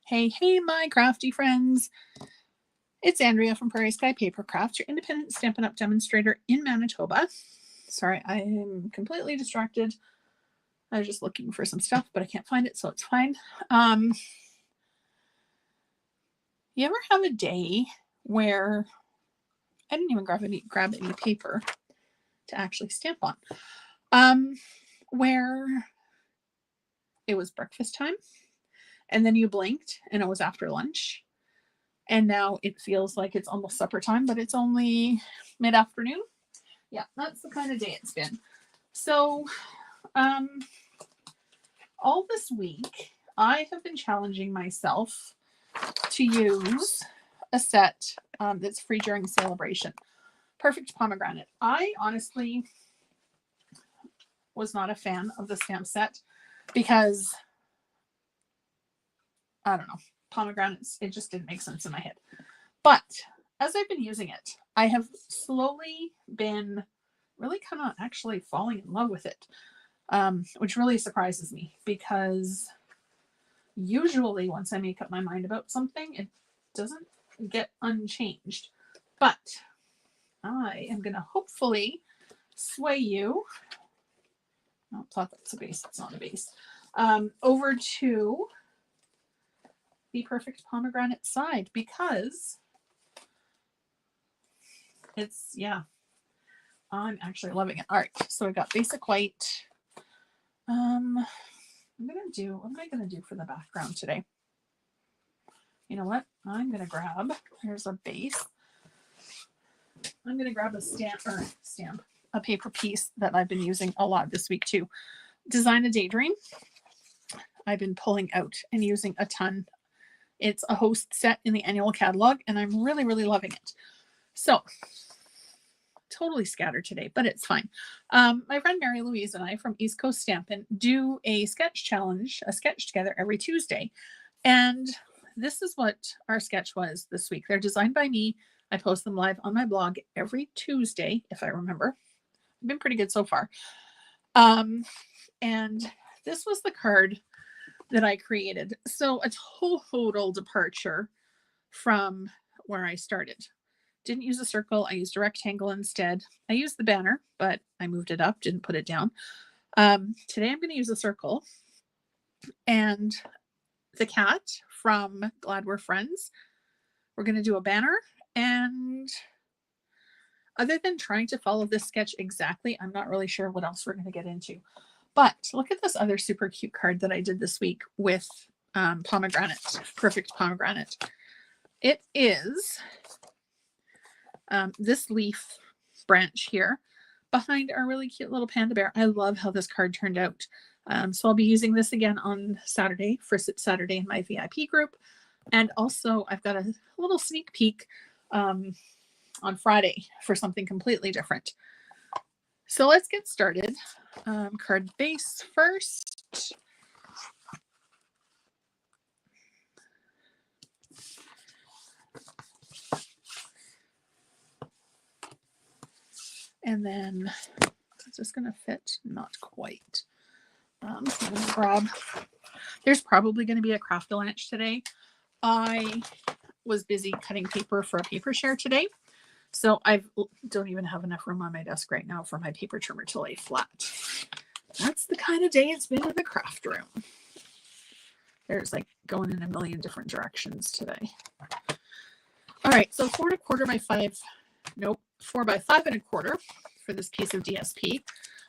Hey, hey, my crafty friends. It's Andrea from Prairie Sky Paper Crafts, your independent Stampin' Up! Demonstrator in Manitoba. Sorry, I am completely distracted. I was just looking for some stuff, but I can't find it, so it's fine. You ever have a day where I didn't even grab any paper to actually stamp on, where it was breakfast time, and then you blinked, and it was after lunch, and now it feels like it's almost supper time, but it's only mid-afternoon. Yeah, that's the kind of day it's been. So, all this week, I have been challenging myself to use a set that's free during celebration. Perfect Pomegranate. I honestly was not a fan of the stamp set because, I don't know, pomegranates, it just didn't make sense in my head. But as I've been using it, I have slowly been really kind of actually falling in love with it, which really surprises me because usually once I make up my mind about something, it doesn't get unchanged. But I am going to hopefully sway you. I thought that's a base. It's not a base. Over to the Perfect Pomegranate side because it's, yeah, I'm actually loving it. All right, so I got basic white. What am I gonna do for the background today? You know what? I'm gonna grab, here's a base. I'm gonna grab a paper piece that I've been using a lot this week too. Design a Daydream. I've been pulling out and using a ton. It's a host set in the annual catalog, and I'm really, really loving it. So, totally scattered today, but it's fine. My friend Mary Louise and I from East Coast Stampin' do a sketch challenge, a sketch together every Tuesday. And this is what our sketch was this week. They're designed by me. I post them live on my blog every Tuesday, if I remember. I've been pretty good so far. And this was the card that I created. So a total departure from where I started. Didn't use a circle. I used a rectangle instead. I used the banner, but I moved it up, didn't put it down. Today I'm going to use a circle and the cat from Glad We're Friends. We're going to do a banner, and other than trying to follow this sketch exactly, I'm not really sure what else we're going to get into. But look at this other super cute card that I did this week with pomegranate, Perfect Pomegranate. It is this leaf branch here behind our really cute little panda bear. I love how this card turned out. So I'll be using this again on Saturday for Saturday in my VIP group. And also I've got a little sneak peek on Friday for something completely different. So let's get started. Card base first. And then is this going to fit? Not quite. I'm going to grab, there's probably going to be a Craft-A-Lanch today. I was busy cutting paper for a paper share today. So I don't even have enough room on my desk right now for my paper trimmer to lay flat. That's the kind of day it's been in the craft room. There's like going in a million different directions today. All right, so 4 1/4 by 5, nope, 4 by 5 1/4 for this piece of DSP.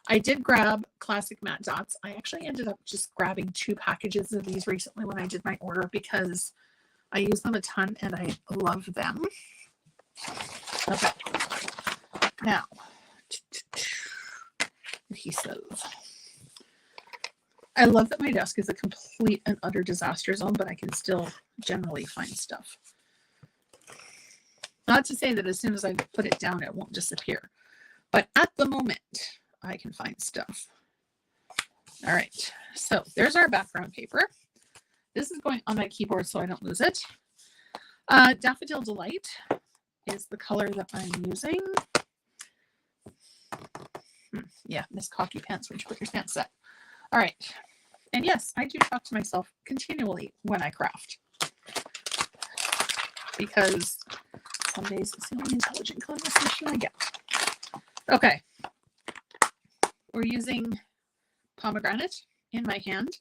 I did grab classic matte dots. I actually ended up just grabbing 2 packages of these recently when I did my order because I use them a ton and I love them. Okay. Now, adhesive. I love that my desk is a complete and utter disaster zone, but I can still generally find stuff. Not to say that as soon as I put it down, it won't disappear. But at the moment, I can find stuff. All right. So there's our background paper. This is going on my keyboard so I don't lose it. Daffodil Delight is the color that I'm using. Yeah, Miss Cocky Pants, where'd you put your pants set? All right. And yes, I do talk to myself continually when I craft. because some days it's the only intelligent conversation I get. Okay. We're using pomegranate in my hand.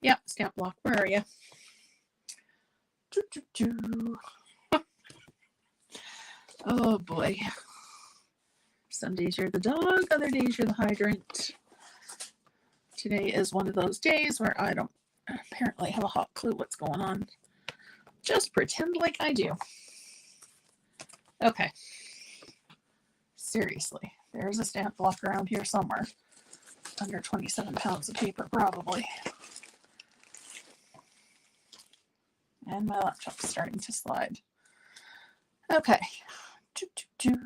Yeah, stamp block. Where are you? Oh boy. Some days you're the dog, other days you're the hydrant. Today is one of those days where I don't apparently have a hot clue what's going on. Just pretend like I do. Okay. Seriously, there's a stamp block around here somewhere. Under 27 pounds of paper, probably. And my laptop's starting to slide. Okay. You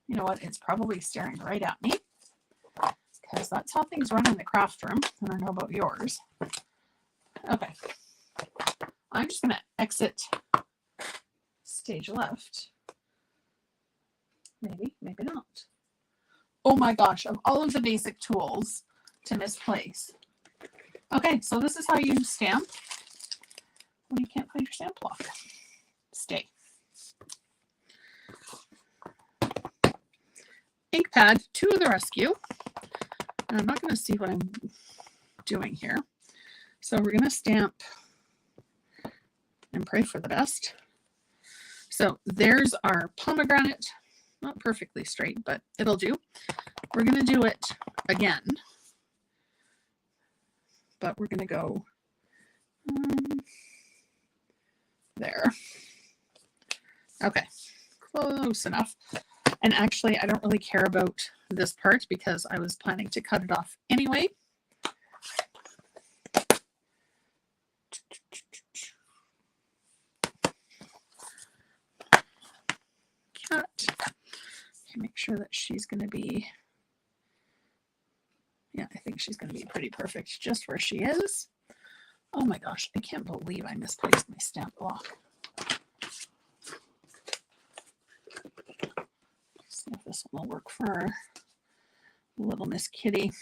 know what? It's probably staring right at me, because that's how things run in the craft room. I don't know about yours. Okay. I'm just going to exit stage left. Maybe, maybe not. Oh my gosh, of all of the basic tools to misplace. Okay, so this is how you stamp when you can't find your stamp block. Stay. Ink pad to the rescue. And I'm not going to see what I'm doing here. So we're going to stamp and pray for the best. So there's our pomegranate. Not perfectly straight, but it'll do. We're going to do it again. But we're going to go there. Okay, close enough. And actually, I don't really care about this part because I was planning to cut it off anyway. Cat. Okay, make sure that she's going to be, yeah, I think she's going to be pretty perfect just where she is. Oh my gosh, I can't believe I misplaced my stamp block. See if this one will work for little Miss Kitty.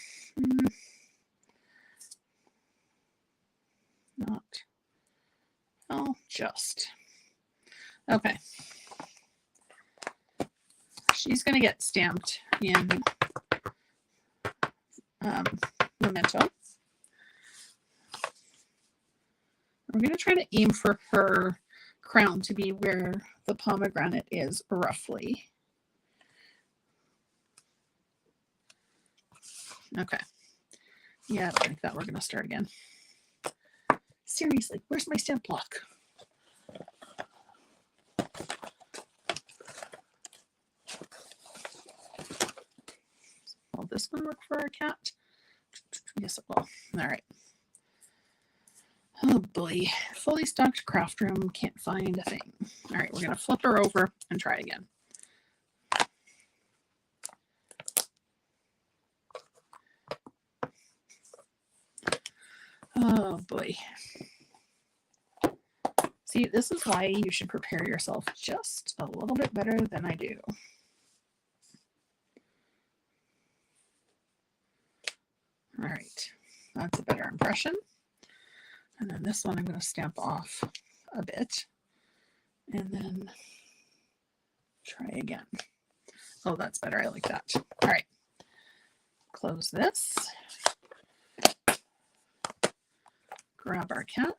Not. Oh, just. Okay. She's going to get stamped in Memento. We're going to try to aim for her crown to be where the pomegranate is roughly. Okay. Yeah, I don't like that. We're going to start again. Seriously, where's my stamp block? Will this one work for our cat? Yes, it will. All right. Oh boy. Fully stocked craft room. Can't find a thing. All right, we're going to flip her over and try again. Oh boy. See, this is why you should prepare yourself just a little bit better than I do. All right, that's a better impression. And then this one I'm going to stamp off a bit and then try again. Oh, that's better. I like that. All right, close this. Grab our cat.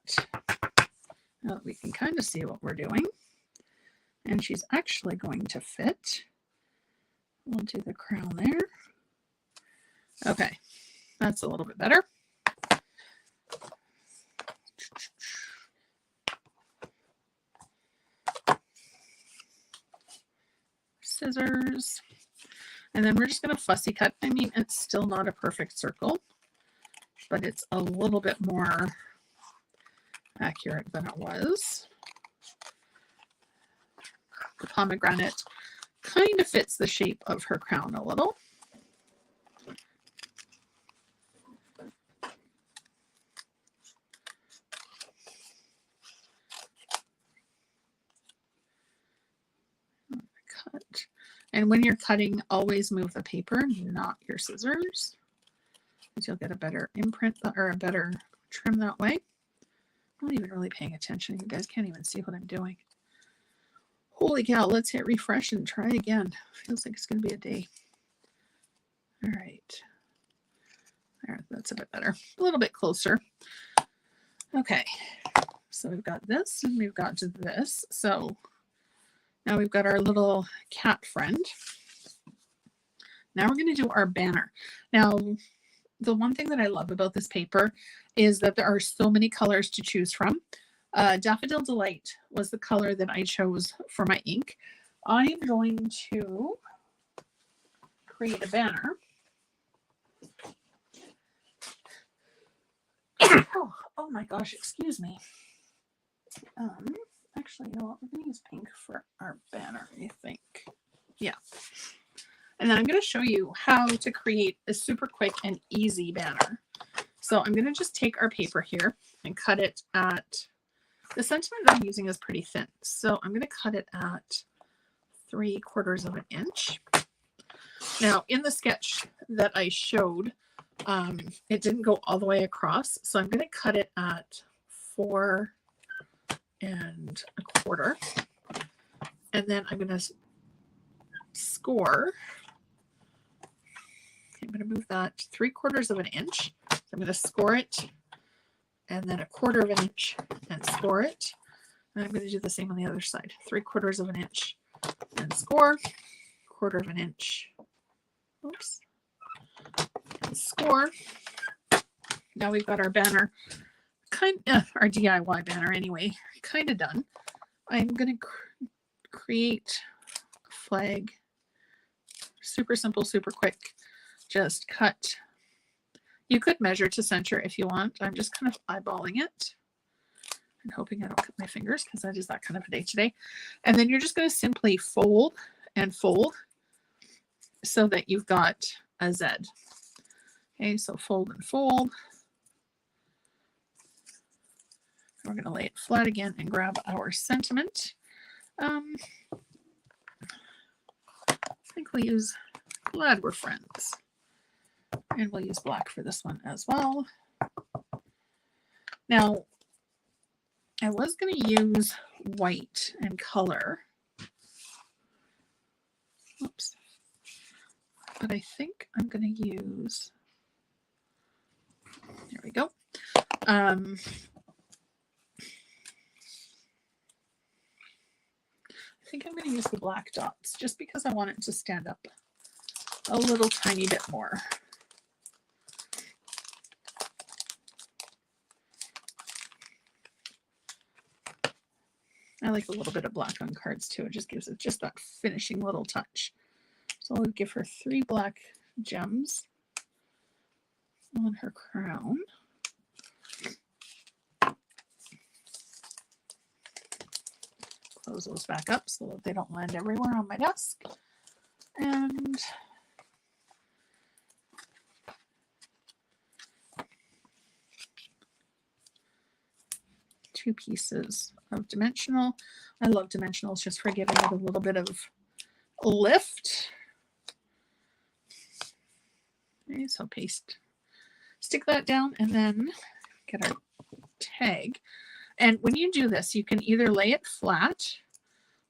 Now that we can kind of see what we're doing. And she's actually going to fit. We'll do the crown there. Okay, that's a little bit better. Scissors. And then we're just going to fussy cut. I mean, it's still not a perfect circle, but it's a little bit more accurate than it was. The pomegranate kind of fits the shape of her crown a little. Cut. And when you're cutting, always move the paper, not your scissors, because you'll get a better imprint or a better trim that way. I'm not even really paying attention. You guys can't even see what I'm doing. Holy cow, let's hit refresh and try again. Feels like it's going to be a day. All right. There, that's a bit better. A little bit closer. Okay. So we've got this and we've got this. So now we've got our little cat friend. Now we're going to do our banner. Now, the one thing that I love about this paper is that there are so many colors to choose from. Daffodil Delight was the color that I chose for my ink. I'm going to create a banner. Oh my gosh, excuse me. Actually, you know what? We're going to use pink for our banner, I think. Yeah. And then I'm going to show you how to create a super quick and easy banner. So I'm going to just take our paper here and cut it at, the sentiment that I'm using is pretty thin. So I'm going to cut it at 3/4 of an inch. Now in the sketch that I showed, it didn't go all the way across. So I'm going to cut it at 4 1/4. And then I'm going to score. I'm going to move that 3/4 of an inch. So I'm going to score it and then 1/4 of an inch and score it. And I'm going to do the same on the other side. 3/4 of an inch and score, 1/4 of an inch. Oops. And score. Now we've got our banner, our DIY banner anyway, kind of done. I'm going to create a flag. Super simple, super quick. Just cut. You could measure to center if you want. I'm just kind of eyeballing it and hoping I don't cut my fingers because that is that kind of a day today. And then you're just going to simply fold and fold so that you've got a Z. Okay, so fold and fold. We're going to lay it flat again and grab our sentiment. I think we'll use Glad We're Friends. And we'll use black for this one as well. Now, I was going to use white and color. Oops. But I think I'm going to use, there we go. I think I'm going to use the black dots just because I want it to stand up a little tiny bit more. I like a little bit of black on cards too. It just gives it just that finishing little touch. So I'll give her 3 black gems on her crown. Close those back up so that they don't land everywhere on my desk. And two pieces of dimensional. I love dimensionals just for giving it a little bit of lift. Okay, so paste, stick that down, and then get our tag. And when you do this, you can either lay it flat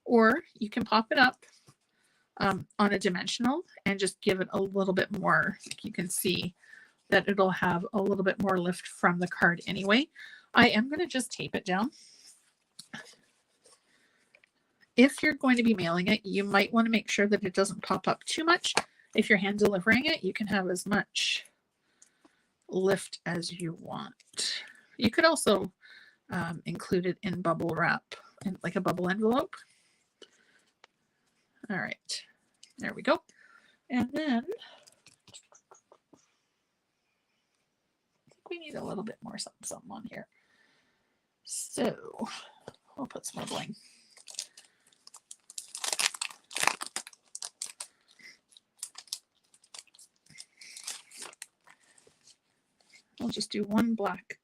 or you can pop it up on a dimensional and just give it a little bit more. You can see that it'll have a little bit more lift from the card anyway. I am going to just tape it down. If you're going to be mailing it, you might want to make sure that it doesn't pop up too much. If you're hand delivering it, you can have as much lift as you want. You could also include it in bubble wrap, in like a bubble envelope. All right, there we go. And then I think we need a little bit more something on here. So I'll put some more bling. We'll just do one black.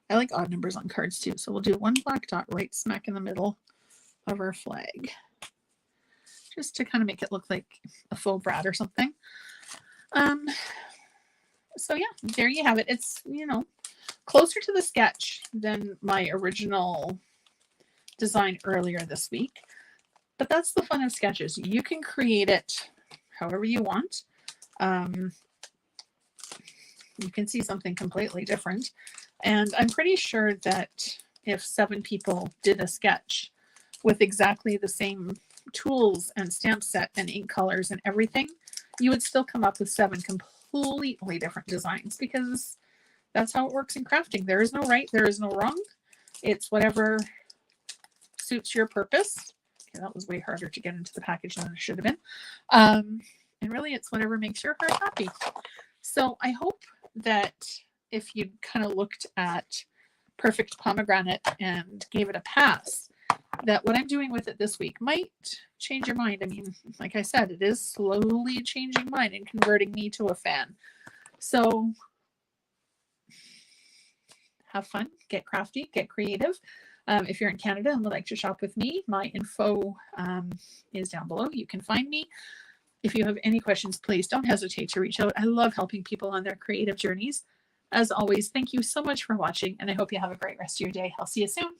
I like odd numbers on cards too. So we'll do one black dot right smack in the middle of our flag. Just to kind of make it look like a faux brat or something. So yeah, there you have it. It's, you know, closer to the sketch than my original design earlier this week. But that's the fun of sketches. You can create it however you want. You can see something completely different. And I'm pretty sure that if 7 people did a sketch with exactly the same tools and stamp set and ink colors and everything, you would still come up with 7 completely different designs, because that's how it works in crafting. There is no right, there is no wrong. It's whatever suits your purpose. Okay, that was way harder to get into the package than it should have been. And really, it's whatever makes your heart happy. So I hope that if you kind of looked at Perfect Pomegranate and gave it a pass, that what I'm doing with it this week might change your mind. I mean, like I said, it is slowly changing mine and converting me to a fan. So have fun, get crafty, get creative. If you're in Canada and would like to shop with me, my info is down below. You can find me. If you have any questions, please don't hesitate to reach out. I love helping people on their creative journeys. As always, thank you so much for watching, and I hope you have a great rest of your day. I'll see you soon.